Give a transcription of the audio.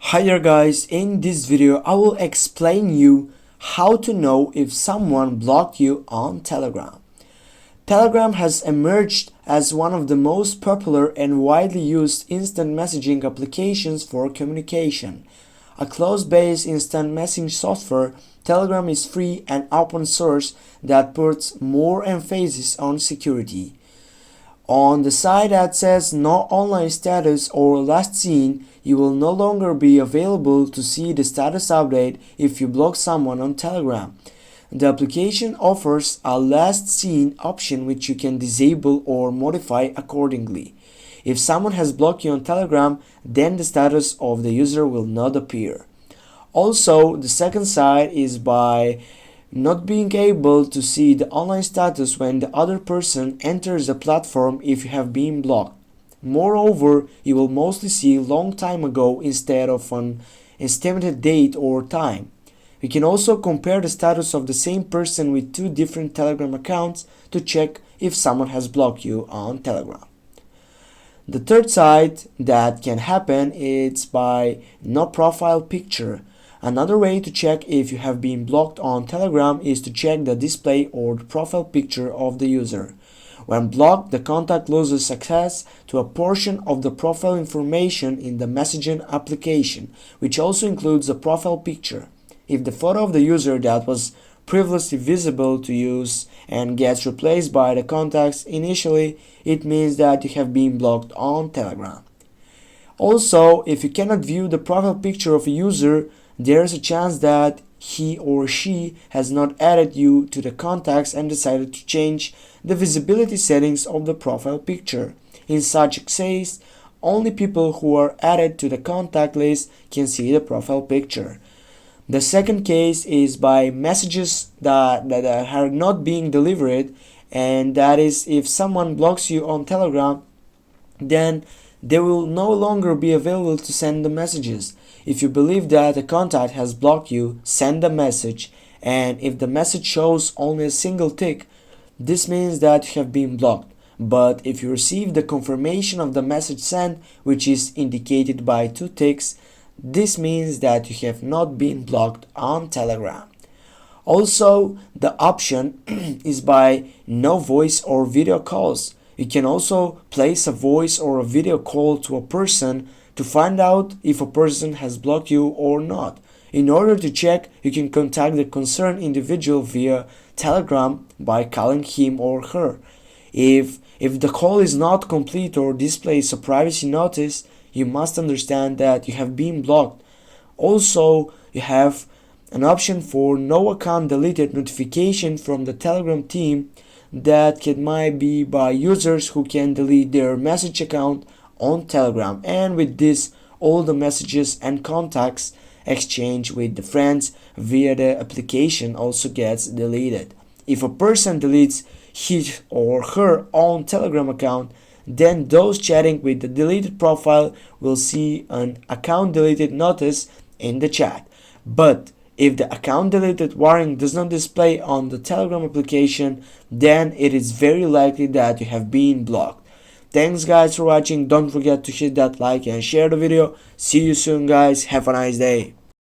Hi there guys, in this video I will explain you how to know if someone blocked you on Telegram. Telegram has emerged as one of the most popular and widely used instant messaging applications for communication. A cloud-based instant messaging software, Telegram is free and open source that puts more emphasis on security. On the side that says no online status or last seen, you will no longer be available to see the status update if you block someone on Telegram. The application offers a last seen option which you can disable or modify accordingly. If someone has blocked you on Telegram, then the status of the user will not appear. Also, the second side is by not being able to see the online status when the other person enters the platform if you have been blocked. Moreover, you will mostly see long time ago instead of an estimated date or time. We can also compare the status of the same person with two different Telegram accounts to check if someone has blocked you on Telegram. The third side that can happen is by no profile picture. Another way to check if you have been blocked on Telegram is to check the display or the profile picture of the user. When blocked, the contact loses access to a portion of the profile information in the messaging application, which also includes the profile picture. If the photo of the user that was previously visible to use and gets replaced by the contacts initially, it means that you have been blocked on Telegram. Also, if you cannot view the profile picture of a user, there is a chance that he or she has not added you to the contacts and decided to change the visibility settings of the profile picture. In such a case, only people who are added to the contact list can see the profile picture. The second case is by messages that are not being delivered, and that is if someone blocks you on Telegram, then they will no longer be available to send the messages. If you believe that a contact has blocked you, send a message, and if the message shows only a single tick, this means that you have been blocked. But if you receive the confirmation of the message sent, which is indicated by two ticks, this means that you have not been blocked on Telegram. Also, the option is by no voice or video calls. You can also place a voice or a video call to a person to find out if a person has blocked you or not. In order to check, you can contact the concerned individual via Telegram by calling him or her. If the call is not complete or displays a privacy notice, you must understand that you have been blocked. Also, you have an option for no account deleted notification from the Telegram team that might be by users who can delete their message account on Telegram, and with this all the messages and contacts exchanged with the friends via the application also gets deleted. If a person deletes his or her own Telegram account, then those chatting with the deleted profile will see an account deleted notice in the chat. But if the account deleted warning does not display on the Telegram application, then it is very likely that you have been blocked. Thanks guys for watching. Don't forget to hit that like and share the video. See you soon guys. Have a nice day.